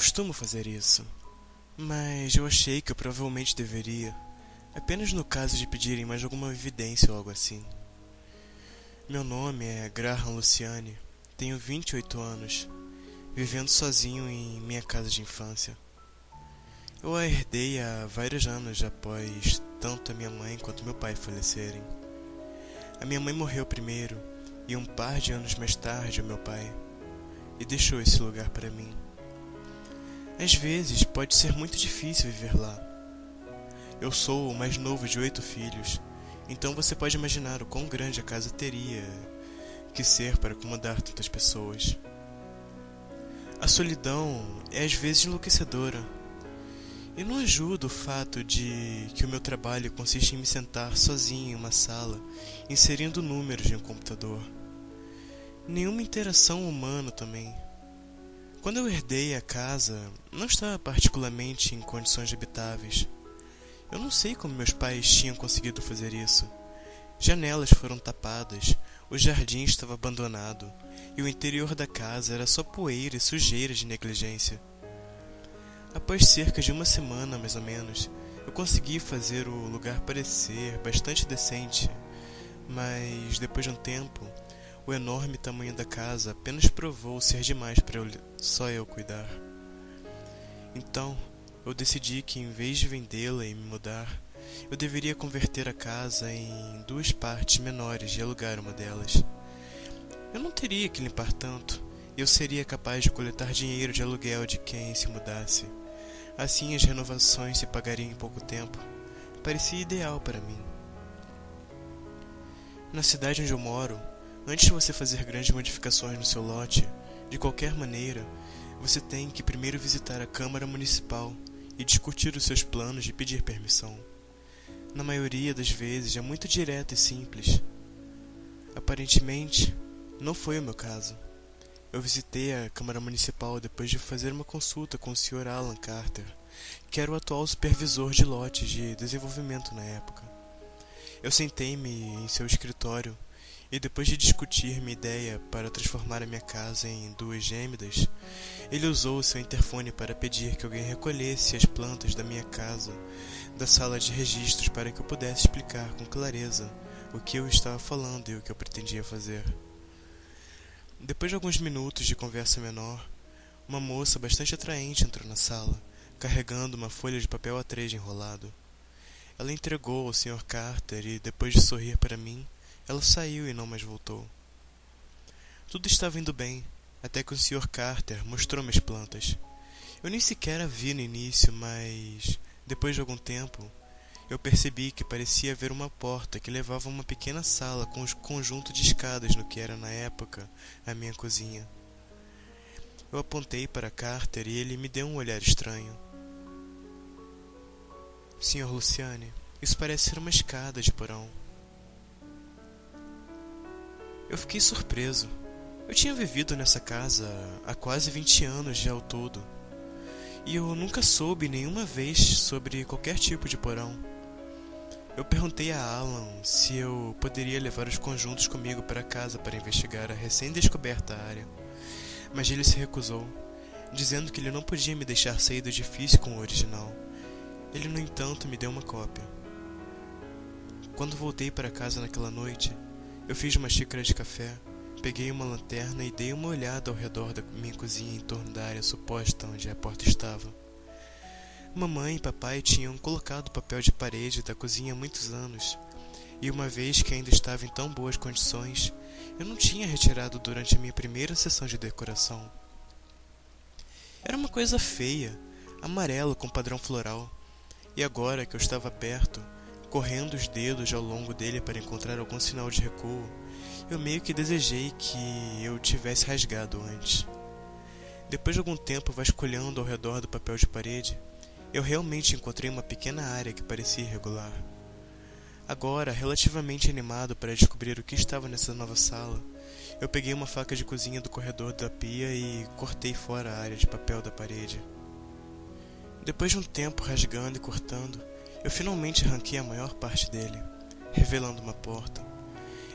costumo fazer isso, mas eu achei que eu provavelmente deveria, apenas no caso de pedirem mais alguma evidência ou algo assim. Meu nome é Graham Luciani, tenho 28 anos, vivendo sozinho em minha casa de infância. Eu a herdei há vários anos após tanto a minha mãe quanto meu pai falecerem. A minha mãe morreu primeiro e um par de anos mais tarde o meu pai, e deixou esse lugar para mim. Às vezes pode ser muito difícil viver lá. Eu sou o mais novo de 8 filhos, então você pode imaginar o quão grande a casa teria que ser para acomodar tantas pessoas. A solidão é às vezes enlouquecedora, e não ajuda o fato de que o meu trabalho consiste em me sentar sozinho em uma sala, inserindo números em um computador. Nenhuma interação humana também. Quando eu herdei a casa, não estava particularmente em condições habitáveis. Eu não sei como meus pais tinham conseguido fazer isso. Janelas foram tapadas, o jardim estava abandonado, e o interior da casa era só poeira e sujeira de negligência. Após cerca de uma semana, mais ou menos, eu consegui fazer o lugar parecer bastante decente, mas depois de um tempo, o enorme tamanho da casa apenas provou ser demais para só eu cuidar. Então, eu decidi que em vez de vendê-la e me mudar, eu deveria converter a casa em 2 partes menores e alugar uma delas. Eu não teria que limpar tanto, e eu seria capaz de coletar dinheiro de aluguel de quem se mudasse. Assim as renovações se pagariam em pouco tempo. Parecia ideal para mim. Na cidade onde eu moro, antes de você fazer grandes modificações no seu lote, de qualquer maneira, você tem que primeiro visitar a Câmara Municipal e discutir os seus planos e pedir permissão. Na maioria das vezes é muito direto e simples. Aparentemente, não foi o meu caso. Eu visitei a Câmara Municipal depois de fazer uma consulta com o Sr. Alan Carter, que era o atual supervisor de lotes de desenvolvimento na época. Eu sentei-me em seu escritório e depois de discutir minha ideia para transformar a minha casa em 2 gêmeas, ele usou o seu interfone para pedir que alguém recolhesse as plantas da minha casa da sala de registros para que eu pudesse explicar com clareza o que eu estava falando e o que eu pretendia fazer. Depois de alguns minutos de conversa menor, uma moça bastante atraente entrou na sala, carregando uma folha de papel A3 enrolado. Ela entregou ao Sr. Carter e, depois de sorrir para mim, ela saiu e não mais voltou. Tudo estava indo bem, até que o Sr. Carter mostrou-me as plantas. Eu nem sequer a vi no início, mas, depois de algum tempo, eu percebi que parecia haver uma porta que levava a uma pequena sala com um conjunto de escadas no que era, na época, a minha cozinha. Eu apontei para Carter e ele me deu um olhar estranho. Sr. Luciani, isso parece ser uma escada de porão. Eu fiquei surpreso. Eu tinha vivido nessa casa há quase 20 anos já ao todo, e eu nunca soube nenhuma vez sobre qualquer tipo de porão. Eu perguntei a Alan se eu poderia levar os conjuntos comigo para casa para investigar a recém-descoberta área, mas ele se recusou, dizendo que ele não podia me deixar sair do edifício com o original. Ele, no entanto, me deu uma cópia. Quando voltei para casa naquela noite, eu fiz uma xícara de café, peguei uma lanterna e dei uma olhada ao redor da minha cozinha em torno da área suposta onde a porta estava. Mamãe e papai tinham colocado o papel de parede da cozinha há muitos anos, e uma vez que ainda estava em tão boas condições, eu não tinha retirado durante a minha primeira sessão de decoração. Era uma coisa feia, amarelo com padrão floral, e agora que eu estava perto, correndo os dedos ao longo dele para encontrar algum sinal de recuo, eu meio que desejei que eu tivesse rasgado antes. Depois de algum tempo vasculhando ao redor do papel de parede, eu realmente encontrei uma pequena área que parecia irregular. Agora, relativamente animado para descobrir o que estava nessa nova sala, eu peguei uma faca de cozinha do corredor da pia e cortei fora a área de papel da parede. Depois de um tempo rasgando e cortando, eu finalmente arranquei a maior parte dele, revelando uma porta.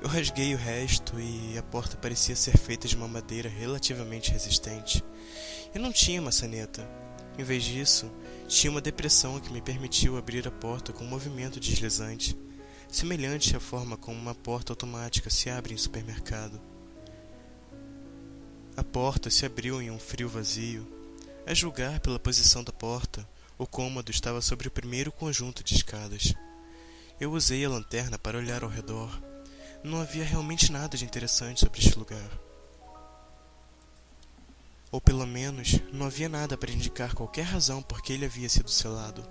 Eu rasguei o resto e a porta parecia ser feita de uma madeira relativamente resistente, Eu não tinha maçaneta. Em vez disso, tinha uma depressão que me permitiu abrir a porta com um movimento deslizante, semelhante à forma como uma porta automática se abre em supermercado. A porta se abriu em um frio vazio. A julgar pela posição da porta, o cômodo estava sobre o primeiro conjunto de escadas. Eu usei a lanterna para olhar ao redor. Não havia realmente nada de interessante sobre este lugar. Ou pelo menos, não havia nada para indicar qualquer razão por que ele havia sido selado.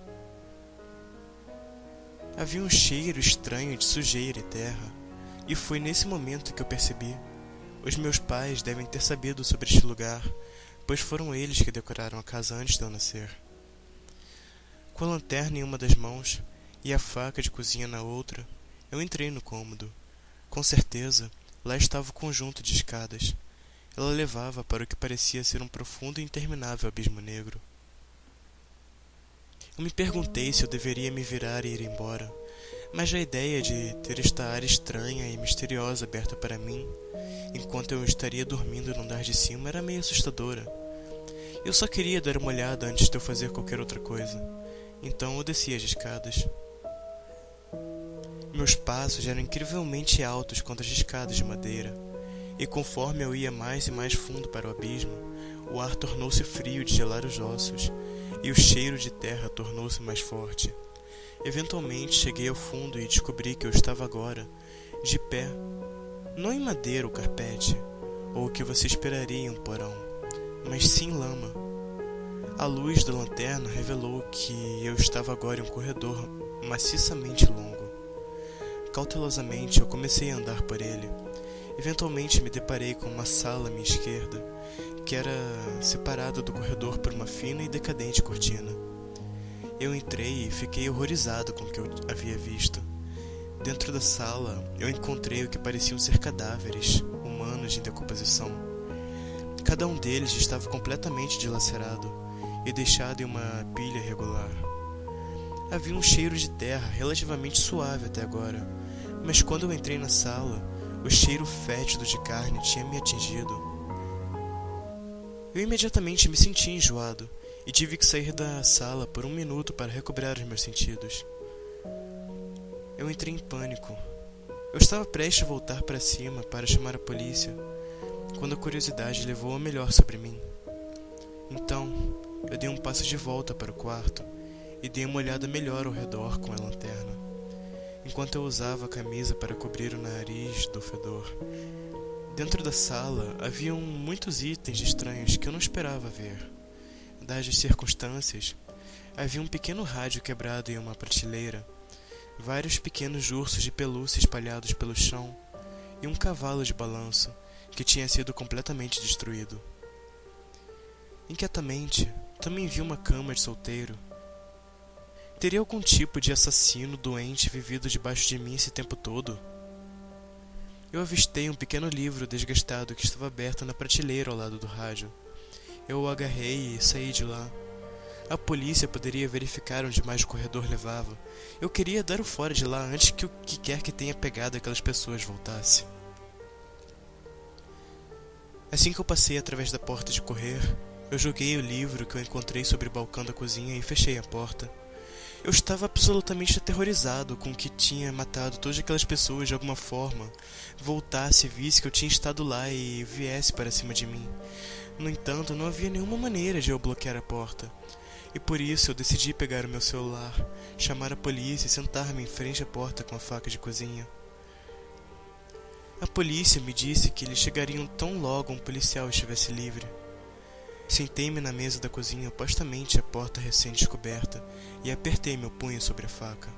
Havia um cheiro estranho de sujeira e terra, e foi nesse momento que eu percebi. Os meus pais devem ter sabido sobre este lugar, pois foram eles que decoraram a casa antes de eu nascer. Com a lanterna em uma das mãos e a faca de cozinha na outra, eu entrei no cômodo. Com certeza, lá estava o conjunto de escadas. Ela levava para o que parecia ser um profundo e interminável abismo negro. Eu me perguntei se eu deveria me virar e ir embora, mas a ideia de ter esta área estranha e misteriosa aberta para mim, enquanto eu estaria dormindo no andar de cima, era meio assustadora. Eu só queria dar uma olhada antes de eu fazer qualquer outra coisa, então eu desci as escadas. Meus passos eram incrivelmente altos contra as escadas de madeira, e conforme eu ia mais e mais fundo para o abismo, o ar tornou-se frio de gelar os ossos, e o cheiro de terra tornou-se mais forte. Eventualmente cheguei ao fundo e descobri que eu estava agora, de pé, não em madeira ou carpete, ou o que você esperaria em um porão, mas sim lama. A luz da lanterna revelou que eu estava agora em um corredor maciçamente longo. Cautelosamente eu comecei a andar por ele. Eventualmente me deparei com uma sala à minha esquerda, que era separada do corredor por uma fina e decadente cortina. Eu entrei e fiquei horrorizado com o que eu havia visto. Dentro da sala, eu encontrei o que pareciam ser cadáveres humanos em decomposição. Cada um deles estava completamente dilacerado e deixado em uma pilha irregular. Havia um cheiro de terra relativamente suave até agora, mas quando eu entrei na sala, o cheiro fétido de carne tinha me atingido. Eu imediatamente me senti enjoado e tive que sair da sala por 1 minuto para recobrar os meus sentidos. Eu entrei em pânico. Eu estava prestes a voltar para cima para chamar a polícia, quando a curiosidade levou a melhor sobre mim. Então, eu dei um passo de volta para o quarto e dei uma olhada melhor ao redor com a lanterna, enquanto eu usava a camisa para cobrir o nariz do fedor. Dentro da sala haviam muitos itens estranhos que eu não esperava ver. Dadas as circunstâncias, havia um pequeno rádio quebrado em uma prateleira, vários pequenos ursos de pelúcia espalhados pelo chão e um cavalo de balanço que tinha sido completamente destruído. Inquietamente, também vi uma cama de solteiro. Teria algum tipo de assassino doente vivido debaixo de mim esse tempo todo? Eu avistei um pequeno livro desgastado que estava aberto na prateleira ao lado do rádio. Eu o agarrei e saí de lá. A polícia poderia verificar onde mais o corredor levava. Eu queria dar o fora de lá antes que o que quer que tenha pegado aquelas pessoas voltasse. Assim que eu passei através da porta de correr, eu joguei o livro que eu encontrei sobre o balcão da cozinha e fechei a porta. Eu estava absolutamente aterrorizado com o que tinha matado todas aquelas pessoas de alguma forma, voltasse e visse que eu tinha estado lá e viesse para cima de mim. No entanto, não havia nenhuma maneira de eu bloquear a porta. E por isso eu decidi pegar o meu celular, chamar a polícia e sentar-me em frente à porta com a faca de cozinha. A polícia me disse que eles chegariam tão logo um policial estivesse livre. Sentei-me na mesa da cozinha opostamente à porta recém-descoberta e apertei meu punho sobre a faca.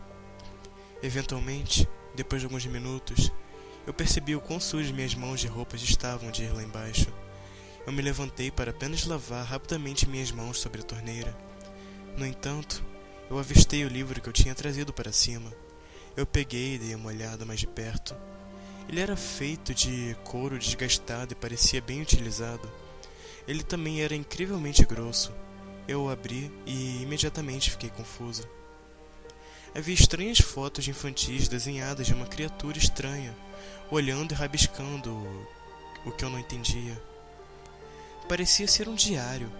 Eventualmente, depois de alguns minutos, eu percebi o quão sujas minhas mãos de roupas estavam de ir lá embaixo. Eu me levantei para apenas lavar rapidamente minhas mãos sobre a torneira. No entanto, eu avistei o livro que eu tinha trazido para cima. Eu peguei e dei uma olhada mais de perto. Ele era feito de couro desgastado e parecia bem utilizado. Ele também era incrivelmente grosso. Eu o abri e imediatamente fiquei confuso. Havia estranhas fotos infantis desenhadas de uma criatura estranha, olhando e rabiscando o que eu não entendia. Parecia ser um diário,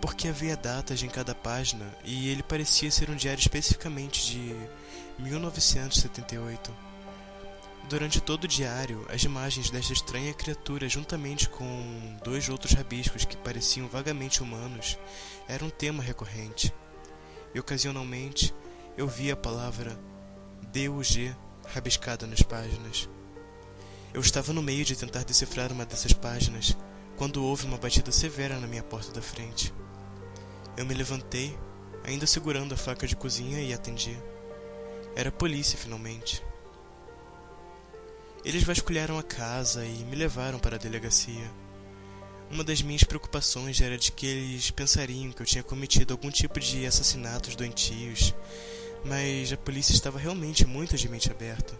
porque havia datas em cada página e ele parecia ser um diário especificamente de 1978. Durante todo o diário, as imagens desta estranha criatura, juntamente com dois outros rabiscos que pareciam vagamente humanos, eram um tema recorrente. E ocasionalmente, eu via a palavra DUG rabiscada nas páginas. Eu estava no meio de tentar decifrar uma dessas páginas, quando houve uma batida severa na minha porta da frente. Eu me levantei, ainda segurando a faca de cozinha, e atendi. Era a polícia, finalmente. Eles vasculharam a casa e me levaram para a delegacia. Uma das minhas preocupações era de que eles pensariam que eu tinha cometido algum tipo de assassinatos doentios, mas a polícia estava realmente muito de mente aberta.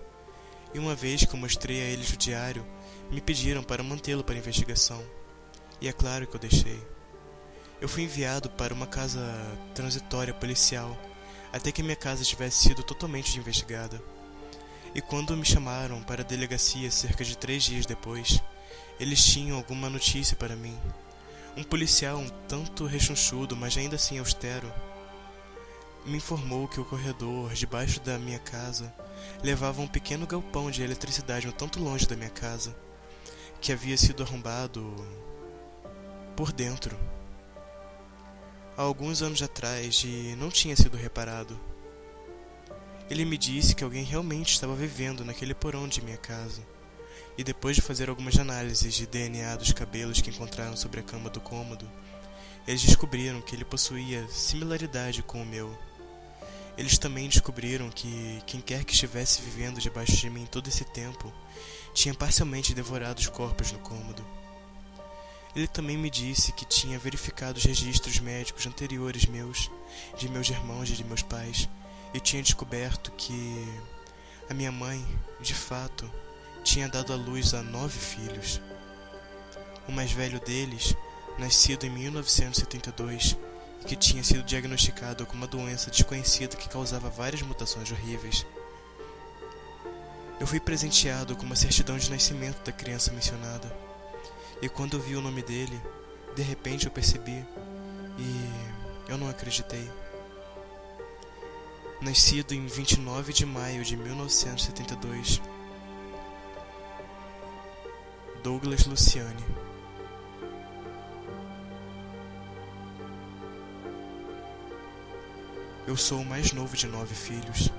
E uma vez que eu mostrei a eles o diário, me pediram para mantê-lo para investigação. E é claro que eu deixei. Eu fui enviado para uma casa transitória policial, até que minha casa tivesse sido totalmente investigada. E quando me chamaram para a delegacia cerca de 3 dias depois, eles tinham alguma notícia para mim. Um policial um tanto rechonchudo, mas ainda assim austero, me informou que o corredor debaixo da minha casa levava a um pequeno galpão de eletricidade um tanto longe da minha casa, que havia sido arrombado por dentro há alguns anos atrás e não tinha sido reparado. Ele me disse que alguém realmente estava vivendo naquele porão de minha casa, e depois de fazer algumas análises de DNA dos cabelos que encontraram sobre a cama do cômodo, eles descobriram que ele possuía similaridade com o meu. Eles também descobriram que quem quer que estivesse vivendo debaixo de mim todo esse tempo tinha parcialmente devorado os corpos no cômodo. Ele também me disse que tinha verificado os registros médicos anteriores meus, de meus irmãos e de meus pais, e tinha descoberto que a minha mãe, de fato, tinha dado à luz a 9 filhos. O mais velho deles, nascido em 1972, e que tinha sido diagnosticado com uma doença desconhecida que causava várias mutações horríveis. Eu fui presenteado com uma certidão de nascimento da criança mencionada, e quando eu vi o nome dele, de repente eu percebi, e eu não acreditei. Nascido em 29 de maio de 1972, Douglas Luciani. Eu sou o mais novo de 9 filhos.